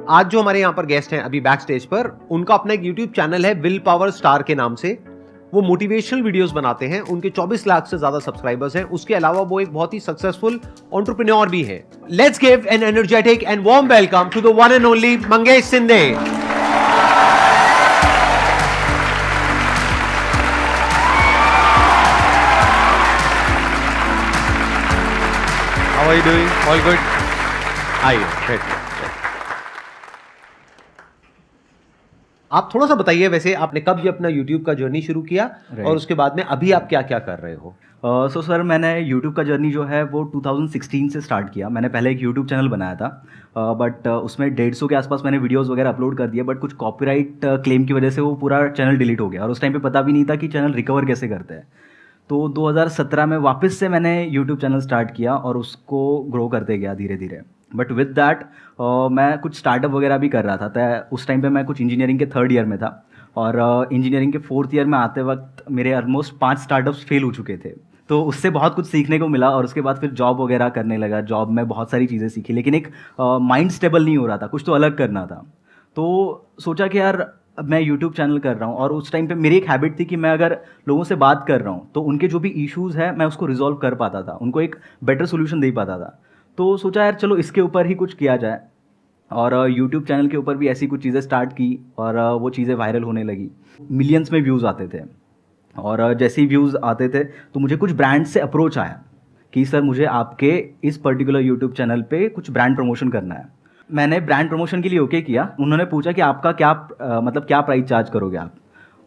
आज जो हमारे यहाँ पर गेस्ट हैं अभी बैक स्टेज पर, उनका अपना एक यूट्यूब चैनल है विल पावर स्टार के नाम से। वो मोटिवेशनल वीडियोस बनाते हैं, उनके 24 लाख से ज्यादा सब्सक्राइबर्स हैं। उसके अलावा वो एक बहुत ही सक्सेसफुल एंटरप्रेन्योर भी है। Let's give an energetic and warm welcome to the one and only Mangesh Shinde. How are you doing? All good? आइए, बैठिए। आप थोड़ा सा बताइए, वैसे आपने कब ये अपना YouTube का जर्नी शुरू किया और उसके बाद में अभी आप क्या क्या कर रहे हो? सो सर, मैंने YouTube का जर्नी जो है वो 2016 से स्टार्ट किया। मैंने पहले एक YouTube चैनल बनाया था, बट उसमें 150 के आसपास मैंने वीडियोस वगैरह अपलोड कर दिए, बट कुछ कॉपीराइट क्लेम की वजह से वो पूरा चैनल डिलीट हो गया और उस टाइम पे पता भी नहीं था कि चैनल रिकवर कैसे करते हैं। तो 2017 में वापस से मैंने YouTube चैनल स्टार्ट किया और उसको ग्रो करते गया धीरे धीरे। बट विद दैट मैं कुछ स्टार्टअप वगैरह भी कर रहा था। तो उस टाइम पे मैं कुछ इंजीनियरिंग के 3rd ईयर में था और इंजीनियरिंग के 4th ईयर में आते वक्त मेरे ऑलमोस्ट 5 स्टार्टअप्स फेल हो चुके थे। तो उससे बहुत कुछ सीखने को मिला और उसके बाद फिर जॉब वगैरह करने लगा। जॉब में बहुत सारी चीज़ें सीखी, लेकिन एक माइंड स्टेबल नहीं हो रहा था, कुछ तो अलग करना था। तो सोचा कि यार अब मैं यूट्यूब चैनल कर रहा हूँ और उस टाइम पे मेरी एक हैबिट थी कि मैं अगर लोगों से बात कर रहा हूँ तो उनके जो भी इश्यूज़ है मैं उसको रिजॉल्व कर पाता था, उनको एक बेटर सोल्यूशन दे पाता था। तो सोचा यार चलो इसके ऊपर ही कुछ किया जाए और यूट्यूब चैनल के ऊपर भी ऐसी कुछ चीज़ें स्टार्ट की और वो चीज़ें वायरल होने लगी। मिलियंस में व्यूज़ आते थे और जैसे ही व्यूज़ आते थे तो मुझे कुछ ब्रांड से अप्रोच आया कि सर मुझे आपके इस पर्टिकुलर यूट्यूब चैनल पे कुछ ब्रांड प्रमोशन करना है। मैंने ब्रांड प्रमोशन के लिए ओके किया। उन्होंने पूछा कि आपका क्या मतलब क्या प्राइस चार्ज करोगे आप।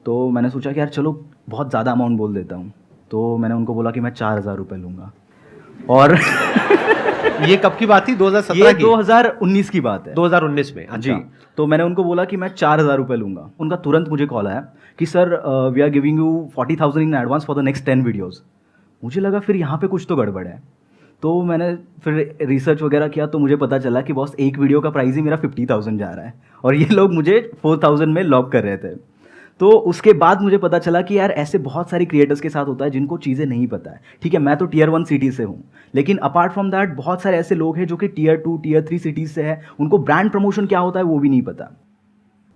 तो मैंने सोचा कि यार चलो बहुत ज़्यादा अमाउंट बोल देता हूँ। तो मैंने उनको बोला कि मैं 4,000 रुपये लूँगा। और ये कब की बात थी? 2017 ये की? 2019 की बात है। 2019 में? जी। तो मैंने उनको बोला कि मैं 4,000 रुपये लूँगा। उनका तुरंत मुझे कॉल आया कि sir we are giving you 40,000 in advance for the next 10 videos. मुझे लगा फिर यहाँ पे कुछ तो गड़बड़ है। तो मैंने फिर रिसर्च वगैरह किया तो मुझे पता चला कि बॉस एक वीडियो का प्राइस ही मेरा 50,000 जा रहा है और ये लोग मुझे 4,000 में लॉक कर रहे थे। तो उसके बाद मुझे पता चला कि यार ऐसे बहुत सारी क्रिएटर्स के साथ होता है जिनको चीज़ें नहीं पता है। ठीक है, मैं तो Tier 1 सिटी से हूँ, लेकिन अपार्ट फ्रॉम दैट बहुत सारे ऐसे लोग हैं जो कि Tier 2 Tier 3 सिटीज़ से है, उनको ब्रांड प्रमोशन क्या होता है वो भी नहीं पता।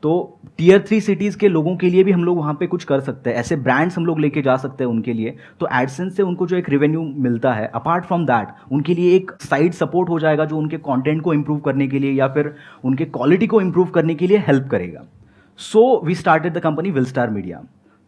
तो Tier 3 सिटीज़ के लोगों के लिए भी हम लोग वहाँ पे कुछ कर सकते हैं, ऐसे ब्रांड्स हम लोग लेके जा सकते हैं उनके लिए। तो एडसेंस से उनको जो एक रेवेन्यू मिलता है, अपार्ट फ्रॉम दैट उनके लिए एक साइड सपोर्ट हो जाएगा जो उनके कंटेंट को इम्प्रूव करने के लिए या फिर उनके क्वालिटी को इम्प्रूव करने के लिए हेल्प करेगा। So we started the company Will Star Media.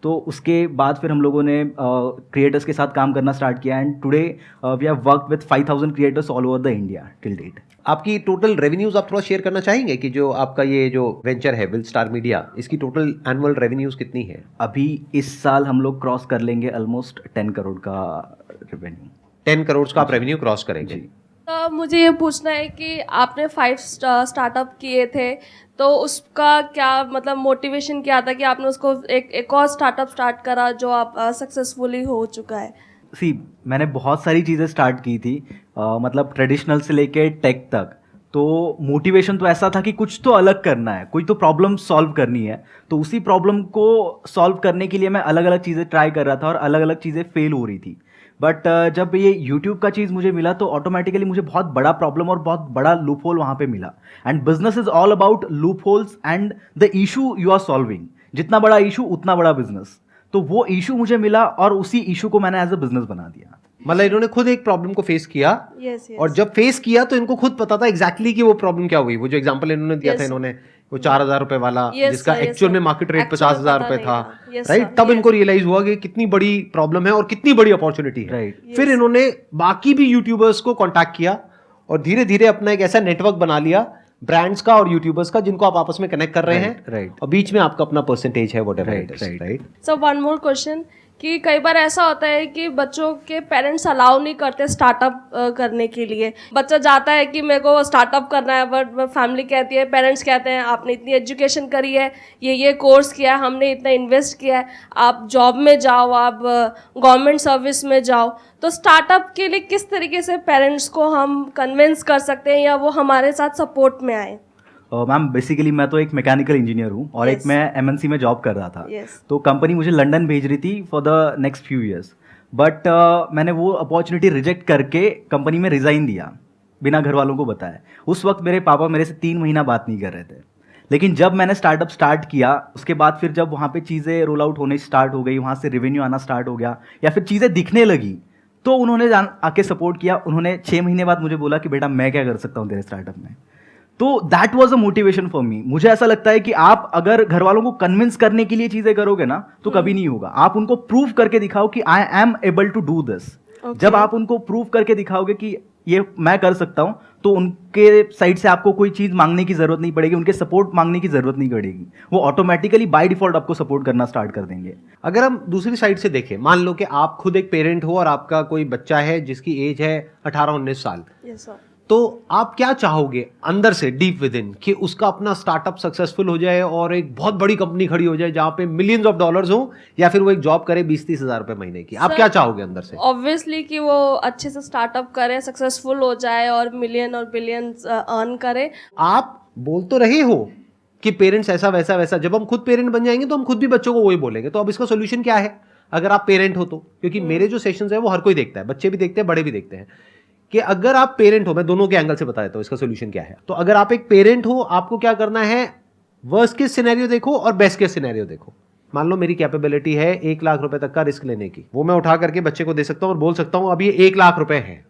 तो उसके बाद फिर हम लोगों ने क्रिएटर्स के साथ काम करना स्टार्ट किया and today we have worked with 5,000 creators all over the India till date. आपकी टोटल रेवेन्यूज आप थोड़ा शेयर करना चाहेंगे कि जो आपका ये जो वेंचर है विल स्टार मीडिया, इसकी टोटल एनुअल रेवेन्यूज कितनी है? अभी इस साल हम लोग क्रॉस कर लेंगे ऑलमोस्ट 10 करोड़ का रेवेन्यू। 10 करोड़ का आप रेवेन्यू क्रॉस करेंगे? तो मुझे ये पूछना है कि आपने 5 स्टार्टअप किए थे, तो उसका क्या मतलब मोटिवेशन क्या था कि आपने उसको एक और स्टार्टअप स्टार्ट करा जो आप सक्सेसफुली हो चुका है? मैंने बहुत सारी चीज़ें स्टार्ट की थी, मतलब ट्रेडिशनल से लेके टेक तक। तो मोटिवेशन तो ऐसा था कि कुछ तो अलग करना है, कोई तो प्रॉब्लम सॉल्व करनी है। तो उसी प्रॉब्लम को सॉल्व करने के लिए मैं अलग अलग चीज़ें ट्राई कर रहा था और अलग अलग चीज़ें फेल हो रही थी। बट जब ये YouTube का चीज़ मुझे मिला तो ऑटोमेटिकली मुझे बहुत बड़ा प्रॉब्लम और बहुत बड़ा लूप होल वहाँ पे मिला। And business is all about loop holes and the issue you are solving. जितना बड़ा इशू उतना बड़ा बिजनेस। तो वो इशू मुझे मिला और उसी इशू को मैंने एज अ बिजनेस बना दिया। मतलब इन्होंने खुद एक प्रॉब्लम को फेस किया। yes. और जब फेस किया तो इनको खुद पता था एग्जैक्टली कि वो प्रॉब्लम क्या हुई। वो जो एग्जांपल इन्होंने दिया था, इन्होंने वो 4,000 रुपए वाला, जिसका एक्चुअल में मार्केट रेट 50,000 रुपए था, राइट? तब इनको रियलाइज हुआ कि कितनी बड़ी प्रॉब्लम है और कितनी बड़ी अपॉर्चुनिटी है। फिर इन्होंने बाकी भी यूट्यूबर्स को कॉन्टैक्ट किया और धीरे धीरे अपना एक ऐसा नेटवर्क बना लिया ब्रांड्स का और यूट्यूबर्स का, जिनको आप आपस में कनेक्ट कर रहे हैं। और बीच में आपका अपना परसेंटेज है, whatever it is, right? So one more question कि कई बार ऐसा होता है कि बच्चों के पेरेंट्स अलाउ नहीं करते स्टार्टअप करने के लिए। बच्चा जाता है कि मेरे को स्टार्टअप करना है, बट फैमिली कहती है, पेरेंट्स कहते हैं आपने इतनी एजुकेशन करी है, ये कोर्स किया है, हमने इतना इन्वेस्ट किया है, आप जॉब में जाओ, आप गवर्नमेंट सर्विस में जाओ। तो स्टार्टअप के लिए किस तरीके से पेरेंट्स को हम कन्विंस कर सकते हैं या वो हमारे साथ सपोर्ट में आए? मैम बेसिकली मैं तो एक मैकेनिकल इंजीनियर हूँ और एक मैं MNC में जॉब कर रहा था। तो कंपनी मुझे लंदन भेज रही थी for the next few years, but मैंने वो अपॉर्चुनिटी रिजेक्ट करके कंपनी में रिज़ाइन दिया। बिना घर वालों को बताए। उस वक्त मेरे पापा मेरे से 3 महीना बात नहीं कर रहे थे। लेकिन जब मैंने स्टार्टअप स्टार्ट किया, उसके बाद फिर जब वहाँ पे चीज़ें रोल आउट होने स्टार्ट हो गई, वहाँ से रेवेन्यू आना स्टार्ट हो गया या फिर चीज़ें दिखने लगी, तो उन्होंने आके सपोर्ट किया। उन्होंने 6 महीने बाद मुझे बोला कि बेटा मैं क्या कर सकता हूँ तेरे स्टार्टअप में। तो that was a motivation for me. मुझे ऐसा लगता है कि आप अगर घर वालों को कन्विंस करने के लिए चीज़ें करोगे ना तो कभी नहीं होगा। आप उनको प्रूव करके दिखाओ कि I am able to do this. जब आप उनको प्रूव करके दिखाओगे कि ये मैं कर सकता हूं, तो उनके साइड से आपको कोई चीज मांगने की जरूरत नहीं पड़ेगी, उनके सपोर्ट मांगने की जरूरत नहीं पड़ेगी। वो ऑटोमेटिकली बाय डिफॉल्ट आपको सपोर्ट करना स्टार्ट कर देंगे। अगर हम दूसरी साइड से देखें, मान लो कि आप खुद एक पेरेंट हो और आपका कोई बच्चा है जिसकी एज है 18-19 साल, यस सर। तो आप क्या चाहोगे अंदर से डीप विद इन कि उसका अपना स्टार्टअप सक्सेसफुल हो जाए और एक बहुत बड़ी कंपनी खड़ी हो जाए जहां पे मिलियंस ऑफ डॉलर्स हो, या फिर वो एक जॉब करे 20-30 हज़ार रुपए महीने की? आप क्या चाहोगे अंदर से? ऑब्वियसली कि वो अच्छे से स्टार्टअप करे, सक्सेसफुल हो जाए और मिलियन और बिलियंस अर्न करे। आप बोल तो रहे हो कि पेरेंट्स ऐसा वैसा वैसा, जब हम खुद पेरेंट बन जाएंगे तो हम खुद भी बच्चों को वही बोलेंगे। तो अब इसका सोल्यूशन क्या है अगर आप पेरेंट हो तो? क्योंकि मेरे जो सेशंस है वो हर कोई देखता है, बच्चे भी देखते हैं, बड़े भी देखते हैं, कि अगर आप पेरेंट हो, मैं दोनों के एंगल से बता देता हूं इसका सोल्यूशन क्या है। तो अगर आप एक पेरेंट हो, आपको क्या करना है, वर्स्ट केस सिनेरियो देखो और बेस्ट केस सिनेरियो देखो। मान लो मेरी कैपेबिलिटी है 1 लाख रुपए तक का रिस्क लेने की, वो मैं उठा करके बच्चे को दे सकता हूं और बोल सकता हूं अब ये 1 लाख रुपए है,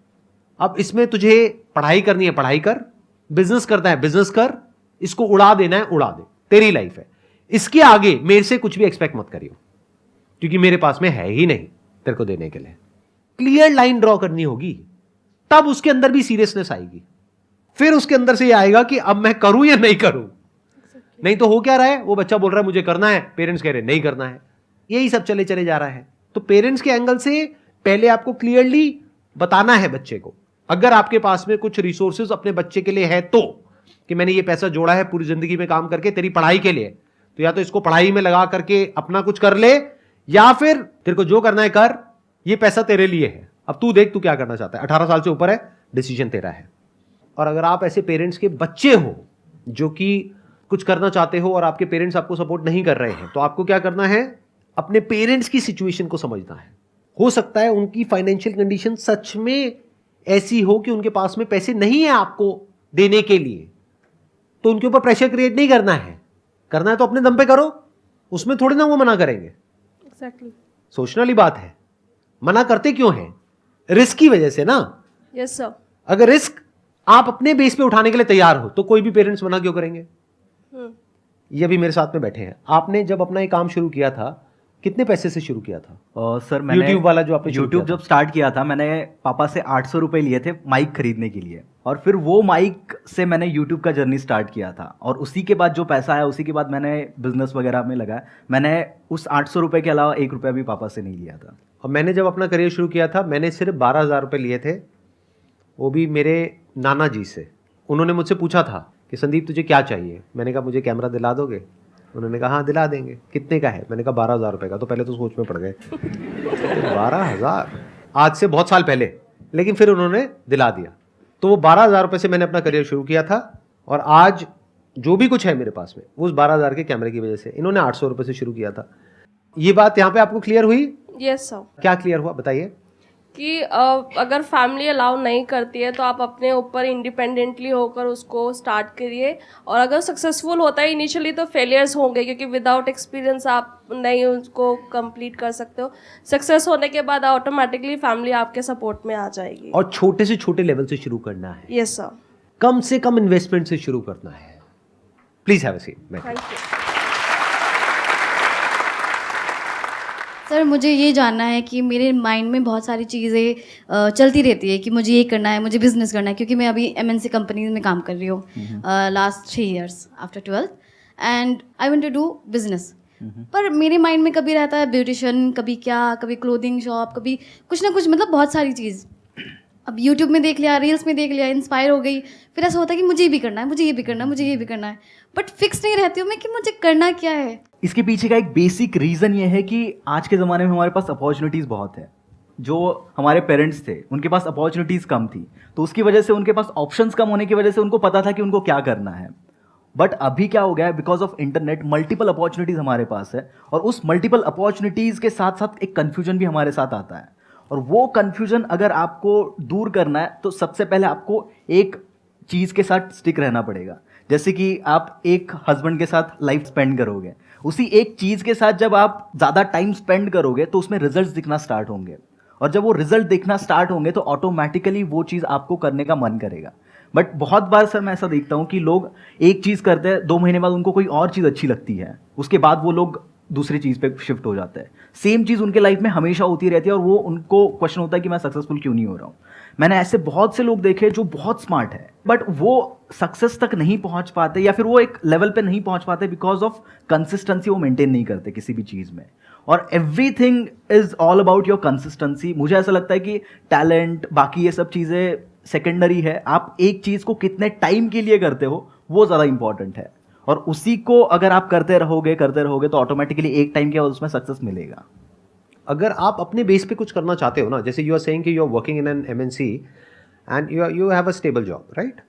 अब इसमें तुझे पढ़ाई करनी है पढ़ाई कर, बिजनेस करना है बिजनेस कर, इसको उड़ा देना है उड़ा दे, तेरी लाइफ है, इसके आगे मेरे से कुछ भी एक्सपेक्ट मत करियो क्योंकि मेरे पास में है ही नहीं तेरे को देने के लिए। क्लियर लाइन ड्रॉ करनी होगी, तब उसके अंदर भी सीरियसनेस आएगी। फिर उसके अंदर से ये आएगा कि अब मैं करूं या नहीं करूं। नहीं तो हो क्या रहा है, वो बच्चा बोल रहा है मुझे करना है, पेरेंट्स कह रहे हैं नहीं करना है, यही सब चले चले जा रहा है। तो पेरेंट्स के एंगल से पहले आपको क्लियरली बताना है बच्चे को, अगर आपके पास में कुछ रिसोर्सेज अपने बच्चे के लिए है तो, कि मैंने ये पैसा जोड़ा है पूरी जिंदगी में काम करके तेरी पढ़ाई के लिए, तो या तो इसको पढ़ाई में लगा करके अपना कुछ कर ले, या फिर तेरे को जो करना है कर, ये पैसा तेरे लिए है, अब तू देख तू क्या करना चाहता है, 18 साल से ऊपर है, डिसीजन तेरा है। और अगर आप ऐसे पेरेंट्स के बच्चे हो जो कि कुछ करना चाहते हो और आपके पेरेंट्स आपको सपोर्ट नहीं कर रहे हैं, तो आपको क्या करना है, अपने पेरेंट्स की सिचुएशन को समझना है। हो सकता है उनकी फाइनेंशियल कंडीशन सच में ऐसी हो कि उनके पास में पैसे नहीं है आपको देने के लिए, तो उनके ऊपर प्रेशर क्रिएट नहीं करना है, करना है तो अपने दम पे करो, उसमें थोड़ी ना वो मना करेंगे। एग्जैक्टली। सोचने वाली बात है, मना करते क्यों हैं, रिस्क की वजह से ना। Yes sir. अगर रिस्क आप अपने बेस पे उठाने के लिए तैयार हो तो कोई भी पेरेंट्स मना क्यों करेंगे। ये भी मेरे साथ में बैठे हैं, आपने जब अपना ये काम शुरू किया था कितने पैसे से शुरू किया था? सर मैंने YouTube वाला जो आपने शुरू YouTube किया जब स्टार्ट किया था, मैंने पापा से 800 रुपये लिए थे माइक खरीदने के लिए, और फिर वो माइक से मैंने YouTube का जर्नी स्टार्ट किया था। और उसी के बाद जो पैसा आया उसी के बाद मैंने बिजनेस वगैरह में लगाया। मैंने उस 800 रुपये के अलावा 1 रुपया भी पापा से नहीं लिया था। और मैंने जब अपना करियर शुरू किया था मैंने सिर्फ 12,000 रुपये लिए थे, वो भी मेरे नाना जी से। उन्होंने मुझसे पूछा था कि संदीप तुझे क्या चाहिए, मैंने कहा मुझे कैमरा दिला दोगे? उन्होंने कहा हाँ दिला देंगे। कितने का है? मैंने कहा 12,000 रुपये का। तो पहले तो सोच में पड़ गए 12,000, आज से बहुत साल पहले, लेकिन फिर उन्होंने दिला दिया। तो वो 12,000 रुपये से मैंने अपना करियर शुरू किया था, और आज जो भी कुछ है मेरे पास में वो उस 12,000 के कैमरे की वजह से। इन्होंने 800 रुपये से शुरू किया था। ये बात यहाँ पे आपको क्लियर हुई? Yes sir. क्या क्लियर हुआ बताइए? कि अगर फैमिली अलाउ नहीं करती है तो आप अपने ऊपर इंडिपेंडेंटली होकर उसको स्टार्ट करिए, और अगर सक्सेसफुल होता है इनिशियली तो फेलियर्स होंगे क्योंकि विदाउट एक्सपीरियंस आप नहीं उसको कंप्लीट कर सकते हो। सक्सेस होने के बाद ऑटोमेटिकली फैमिली आपके सपोर्ट में आ जाएगी। और छोटे से छोटे लेवल से शुरू करना है। Yes sir. कम से कम इन्वेस्टमेंट से शुरू करना है। Please have a seat. Thank you. Sir मुझे ये जानना है कि मेरे माइंड में बहुत सारी चीज़ें चलती रहती है कि मुझे ये करना है, मुझे बिजनेस करना है, क्योंकि मैं अभी MNC कंपनी में काम कर रही हूँ last 3 years after 12th, and I want to do business. पर मेरे माइंड में कभी रहता है ब्यूटिशियन, कभी क्या, कभी क्लोथिंग शॉप, कभी कुछ ना कुछ, मतलब बहुत सारी चीज़। अब यूट्यूब में देख लिया, रील्स में देख लिया, इंस्पायर हो गई, फिर ऐसा होता है कि मुझे ये भी करना है, मुझे ये भी करना है, मुझे ये भी करना है, बट फिक्स नहीं रहती हूँ मैं कि मुझे करना क्या है। इसके पीछे का एक बेसिक रीज़न ये है कि आज के ज़माने में हमारे पास अपॉर्चुनिटीज़ बहुत है। जो हमारे पेरेंट्स थे उनके पास अपॉर्चुनिटीज़ कम थी, तो उसकी वजह से उनके पास ऑप्शंस कम होने की वजह से उनको पता था कि उनको क्या करना है। बट अभी क्या हो गया है, because of internet multiple opportunities हमारे पास है, और उस मल्टीपल अपॉर्चुनिटीज़ के साथ साथ एक कन्फ्यूजन भी हमारे साथ आता है। और वो कन्फ्यूजन अगर आपको दूर करना है तो सबसे पहले आपको एक चीज़ के साथ स्टिक रहना पड़ेगा। जैसे कि आप एक हस्बैंड के साथ लाइफ स्पेंड करोगे, उसी एक चीज़ के साथ जब आप ज़्यादा टाइम स्पेंड करोगे तो उसमें रिजल्ट्स दिखना स्टार्ट होंगे, और जब वो रिजल्ट दिखना स्टार्ट होंगे तो ऑटोमेटिकली वो चीज़ आपको करने का मन करेगा। बट बहुत बार सर मैं ऐसा देखता हूँ कि लोग एक चीज़ करते हैं, 2 महीने बाद उनको कोई और चीज़ अच्छी लगती है, उसके बाद वो लोग दूसरी चीज़ पे शिफ्ट हो जाते हैं। सेम चीज़ उनके लाइफ में हमेशा होती रहती है और वो उनको क्वेश्चन होता है कि मैं सक्सेसफुल क्यों नहीं हो रहा हूँ। मैंने ऐसे बहुत से लोग देखे जो बहुत स्मार्ट है बट वो सक्सेस तक नहीं पहुंच पाते, या फिर वो एक लेवल पे नहीं पहुंच पाते बिकॉज ऑफ कंसिस्टेंसी वो मेंटेन नहीं करते किसी भी चीज़ में। और everything is all about your consistency. मुझे ऐसा लगता है कि टैलेंट बाकी ये सब चीज़ें सेकेंडरी है, आप एक चीज़ को कितने टाइम के लिए करते हो वो ज़्यादा इंपॉर्टेंट है, और उसी को अगर आप करते रहोगे तो ऑटोमेटिकली एक टाइम के बाद उसमें सक्सेस मिलेगा। अगर आप अपने बेस पे कुछ करना चाहते हो ना, जैसे यू आर सेइंग कि you are working in an MNC and you have a stable job, right?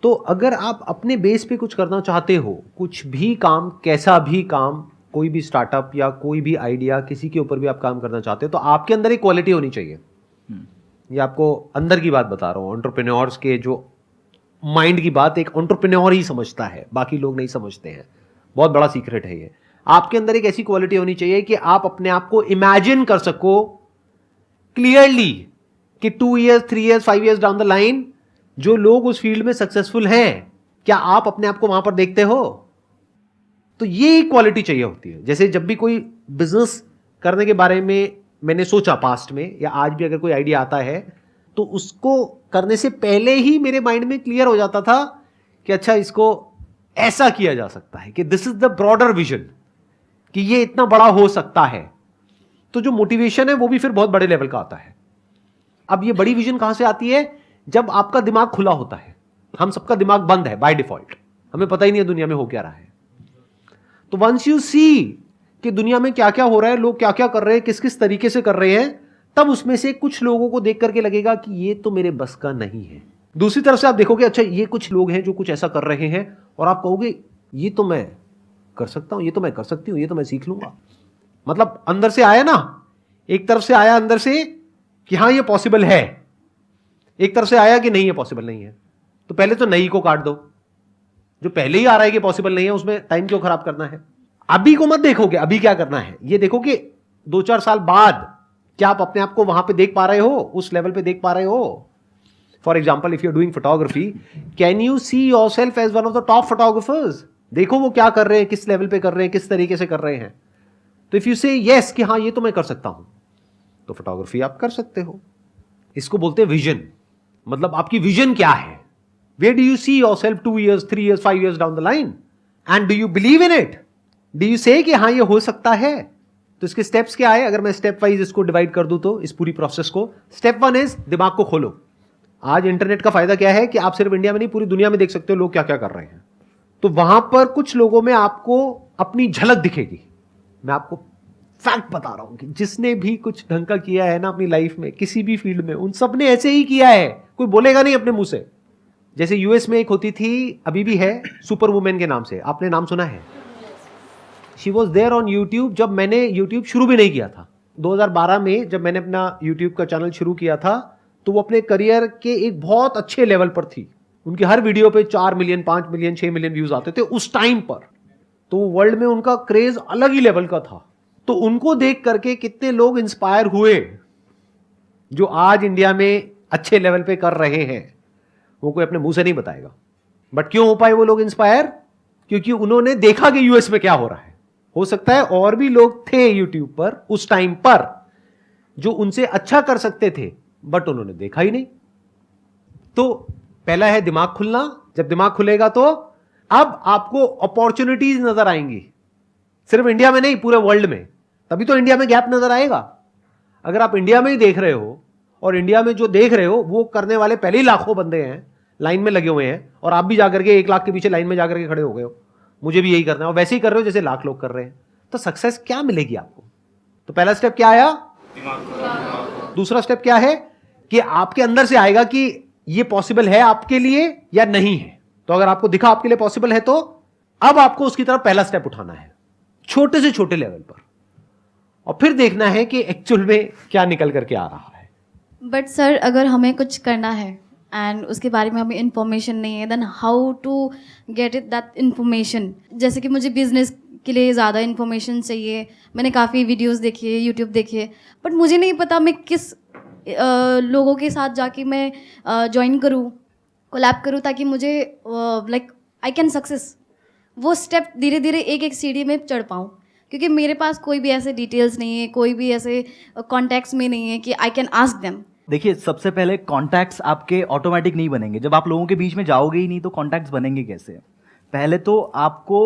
तो अगर आप अपने बेस पे कुछ करना चाहते हो, कुछ भी काम, कैसा भी काम, कोई भी स्टार्टअप या कोई भी आइडिया, किसी के ऊपर भी आप काम करना चाहते हो, तो आपके अंदर एक क्वालिटी होनी चाहिए। ये आपको अंदर की बात बता रहा हूँ, एंटरप्रेन्योर्स के जो माइंड की बात एक एंटरप्रेन्योर ही समझता है, बाकी लोग नहीं समझते हैं। बहुत बड़ा सीक्रेट है ये। आपके अंदर एक ऐसी क्वालिटी होनी चाहिए कि आप अपने आप को इमेजिन कर सको क्लियरली कि 2 years, 3 years, 5 years down the line जो लोग उस फील्ड में सक्सेसफुल हैं, क्या आप अपने आप को वहां पर देखते हो? तो ये क्वालिटी चाहिए होती है। जैसे जब भी कोई बिजनेस करने के बारे में मैंने सोचा पास्ट में, या आज भी अगर कोई आइडिया आता है, तो उसको करने से पहले ही मेरे माइंड में क्लियर हो जाता था कि अच्छा इसको ऐसा किया जा सकता है, कि this is the broader vision, कि ये इतना बड़ा हो सकता है। तो जो मोटिवेशन है वो भी फिर बहुत बड़े लेवल का आता है। अब ये बड़ी विजन कहां से आती है? जब आपका दिमाग खुला होता है। हम सबका दिमाग बंद है बाय डिफॉल्ट, हमें पता ही नहीं है दुनिया में हो क्या रहा है। तो वंस यू सी कि दुनिया में क्या क्या हो रहा है, लोग क्या क्या कर रहे हैं, किस किस तरीके से कर रहे हैं, तब उसमें से कुछ लोगों को देख करके लगेगा कि ये तो मेरे बस का नहीं है। दूसरी तरफ से आप देखोगे अच्छा ये कुछ लोग हैं जो कुछ ऐसा कर रहे हैं, और आप कहोगे ये तो मैं कर सकता हूं, ये तो मैं कर सकती हूं, ये तो मैं सीख लूंगा। मतलब अंदर से आया ना, एक तरफ से आया अंदर से कि हाँ ये पॉसिबल है, एक तरफ से आया कि नहीं ये पॉसिबल नहीं है। तो पहले तो नहीं को काट दो, जो पहले ही आ रहा है कि पॉसिबल नहीं है उसमें टाइम क्यों खराब करना है। अभी को मत देखोगे, अभी क्या करना है ये देखो कि 2-4 साल बाद क्या आप अपने आप को वहां पे देख पा रहे हो, उस लेवल पे देख पा रहे हो। For example if you are doing photography, can you see yourself as one of the top photographers? देखो वो क्या कर रहे हैं, किस लेवल पे कर रहे हैं, किस तरीके से कर रहे हैं। तो इफ यू से यस कि हाँ ये तो मैं कर सकता हूं, तो फोटोग्राफी आप कर सकते हो। इसको बोलते हैं विजन। मतलब आपकी विजन क्या है? Where do you see yourself 2 years, 3 years, 5 years down the line? And do you believe in it? Do you say कि हाँ ये हो सकता है? तो इसके स्टेप्स क्या है? अगर मैं स्टेप वाइज इसको डिवाइड कर दूं तो इस पूरी प्रोसेस को, स्टेप 1 इज दिमाग को खोलो। आज इंटरनेट का फायदा क्या है कि आप सिर्फ इंडिया में नहीं पूरी दुनिया में देख सकते हो लोग क्या क्या कर रहे हैं। तो वहां पर कुछ लोगों में आपको अपनी झलक दिखेगी। मैं आपको फैक्ट बता रहा हूं कि जिसने भी कुछ ढंग का किया है ना अपनी लाइफ में, किसी भी फील्ड में, उन सब ने ऐसे ही किया है। कोई बोलेगा नहीं अपने मुंह से। जैसे यूएस में एक होती थी, अभी भी है, सुपर वुमेन के नाम से, आपने नाम सुना है? She was there on YouTube जब मैंने यूट्यूब शुरू भी नहीं किया था। 2012 में जब मैंने अपना यूट्यूब का चैनल शुरू किया था, तो वो अपने करियर के एक बहुत अच्छे लेवल पर थी। उनके हर वीडियो पे 4 मिलियन, 5 मिलियन, 6 मिलियन व्यूज आते थे उस टाइम पर। तो वर्ल्ड में उनका क्रेज अलग ही लेवल का था। तो उनको देख करके कितने लोग इंस्पायर हुए जो आज इंडिया में अच्छे लेवल पे कर रहे हैं। वो कोई अपने मुंह से नहीं बताएगा। बट क्यों हो पाए वो लोग इंस्पायर? क्योंकि उन्होंने देखा कि यूएस में क्या हो रहा है। हो सकता है और भी लोग थे यूट्यूब पर उस टाइम पर जो उनसे अच्छा कर सकते थे, बट उन्होंने देखा ही नहीं। तो पहला है दिमाग खुलना। जब दिमाग खुलेगा तो अब आपको अपॉर्चुनिटीज नजर आएंगी, सिर्फ इंडिया में नहीं, पूरे वर्ल्ड में। तभी तो इंडिया में गैप नजर आएगा। अगर आप इंडिया में ही देख रहे हो, और इंडिया में जो देख रहे हो वो करने वाले पहले ही लाखों बंदे हैं, लाइन में लगे हुए हैं, और आप भी जाकर के 1 लाख के पीछे लाइन में जाकर के खड़े हो गए हो, मुझे भी यही करना है, और वैसे ही कर रहे हो जैसे लाख लोग कर रहे हैं, तो सक्सेस क्या मिलेगी आपको? तो पहला स्टेप क्या आया? दूसरा स्टेप क्या है कि आपके अंदर से आएगा कि ये पॉसिबल है आपके लिए या नहीं है। तो अगर आपको दिखा आपके लिए पॉसिबल है, तो अब आपको उसकी तरफ पहला स्टेप उठाना है, छोटे से छोटे लेवल पर, और फिर देखना है कि एक्चुअल में क्या निकल करके आ रहा है। बट सर अगर हमें कुछ करना है एंड उसके बारे में हमें इन्फॉर्मेशन नहीं है, then how to get it that information? जैसे कि मुझे बिजनेस के लिए ज़्यादा इन्फॉर्मेशन चाहिए, मैंने काफ़ी वीडियोस देखी है, यूट्यूब देखी है, बट मुझे नहीं पता मैं किस लोगों के साथ जाके मैं ज्वाइन करूँ, कोलैब करूँ, ताकि मुझे लाइक आई कैन सक्सेस वो स्टेप धीरे धीरे एक एक सीढ़ी में चढ़ पाऊँ, क्योंकि मेरे पास कोई भी ऐसे डिटेल्स नहीं है, कोई भी ऐसे कॉन्टैक्ट्स में नहीं है कि आई कैन आस्क देम। देखिए, सबसे पहले कॉन्टैक्ट्स आपके ऑटोमेटिक नहीं बनेंगे। जब आप लोगों के बीच में जाओगे ही नहीं तो कॉन्टैक्ट्स बनेंगे कैसे? पहले तो आपको,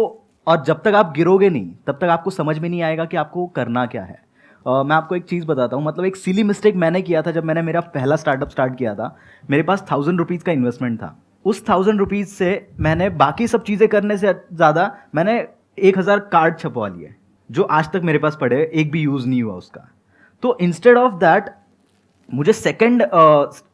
और जब तक आप गिरोगे नहीं तब तक आपको समझ में नहीं आएगा कि आपको करना क्या है। मैं आपको एक चीज़ बताता हूँ, मतलब एक सिली मिस्टेक मैंने किया था जब मैंने मेरा पहला स्टार्टअप स्टार्ट किया था। मेरे पास 1000 रुपीज़ का इन्वेस्टमेंट था। उस 1000 रुपीज़ से मैंने बाकी सब चीज़ें करने से ज़्यादा मैंने 1000 कार्ड छपवा लिए, जो आज तक मेरे पास पड़े, एक भी यूज़ नहीं हुआ उसका। तो इंस्टेड ऑफ दैट मुझे सेकंड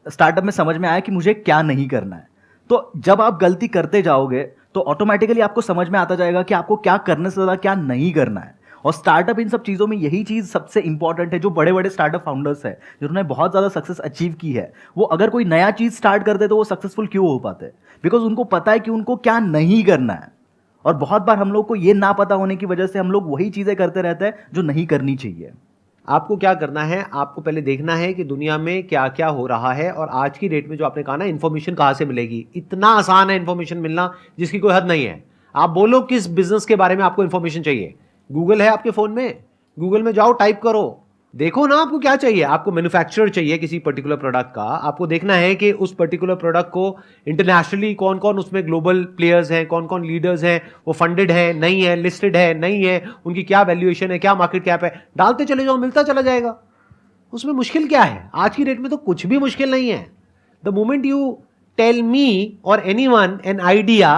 स्टार्टअप में समझ में आया कि मुझे क्या नहीं करना है। तो जब आप गलती करते जाओगे तो ऑटोमेटिकली आपको समझ में आता जाएगा कि आपको क्या करने से ज़्यादा क्या नहीं करना है। और स्टार्टअप इन सब चीज़ों में यही चीज़ सबसे इंपॉर्टेंट है। जो बड़े बड़े स्टार्टअप फाउंडर्स हैं जिन्होंने बहुत ज़्यादा सक्सेस अचीव की है, वो अगर कोई नया चीज़ स्टार्ट करते तो वो सक्सेसफुल क्यों हो पाते? बिकॉज उनको पता है कि उनको क्या नहीं करना है। और बहुत बार हम लोग को ये ना पता होने की वजह से हम लोग वही चीज़ें करते रहते हैं जो नहीं करनी चाहिए। आपको क्या करना है, आपको पहले देखना है कि दुनिया में क्या क्या हो रहा है, और आज की डेट में जो आपने कहा ना, इन्फॉर्मेशन कहाँ से मिलेगी। इतना आसान है इन्फॉर्मेशन मिलना जिसकी कोई हद नहीं है। आप बोलो किस बिजनेस के बारे में आपको इन्फॉर्मेशन चाहिए, गूगल है आपके फ़ोन में, गूगल में जाओ, टाइप करो, देखो ना आपको क्या चाहिए। आपको मैन्युफैक्चरर चाहिए किसी पर्टिकुलर प्रोडक्ट का, आपको देखना है कि उस पर्टिकुलर प्रोडक्ट को इंटरनेशनली कौन कौन उसमें ग्लोबल प्लेयर्स हैं, कौन कौन लीडर्स हैं, वो फंडेड है नहीं है, लिस्टेड है नहीं है, उनकी क्या वैल्यूएशन है, क्या मार्केट कैप है। डालते चले जाओ, मिलता चला जाएगा। उसमें मुश्किल क्या है? आज की डेट में तो कुछ भी मुश्किल नहीं है। The moment you tell me और anyone an idea,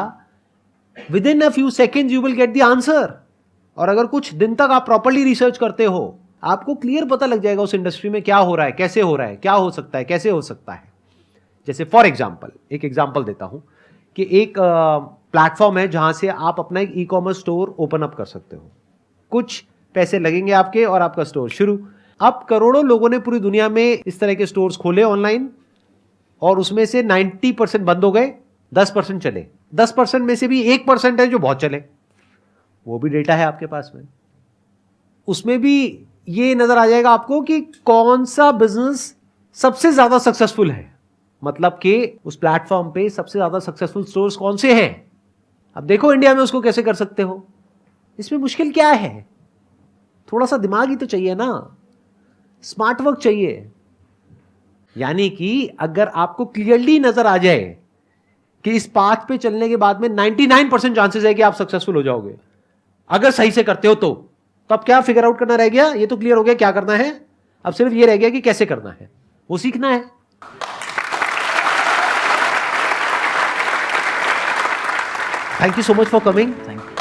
within a few seconds you will get the answer. और अगर कुछ दिन तक आप प्रॉपर्ली रिसर्च करते हो, आपको क्लियर पता लग जाएगा उस इंडस्ट्री में क्या हो रहा है, कैसे हो रहा है, क्या हो सकता है, कैसे हो सकता है। जैसे फॉर एग्जांपल, एक एग्जांपल देता हूं कि एक प्लेटफॉर्म है जहां से आप अपना एक e commerce store open up कर सकते हो। कुछ पैसे लगेंगे आपके और आपका स्टोर शुरू। अब करोड़ों लोगों ने पूरी दुनिया में इस तरह के स्टोर्स खोले ऑनलाइन, और उसमें से 90% बंद हो गए, 10% चले। 10% में से भी 1% है जो बहुत चले। वो भी डेटा है आपके पास में, उसमें भी ये नजर आ जाएगा आपको कि कौन सा बिजनेस सबसे ज्यादा सक्सेसफुल है। मतलब कि उस प्लेटफॉर्म पे सबसे ज्यादा सक्सेसफुल स्टोर्स कौन से हैं। अब देखो इंडिया में उसको कैसे कर सकते हो। इसमें मुश्किल क्या है? थोड़ा सा दिमाग ही तो चाहिए ना, स्मार्ट वर्क चाहिए। यानी कि अगर आपको क्लियरली नजर आ जाए कि इस पाथ पे चलने के बाद में 99% चांसेस है कि आप सक्सेसफुल हो जाओगे, अगर सही से करते हो तो अब क्या फिगर आउट करना रह गया? ये तो क्लियर हो गया क्या करना है, अब सिर्फ ये रह गया कि कैसे करना है, वो सीखना है। Thank you so much for coming. Thank you.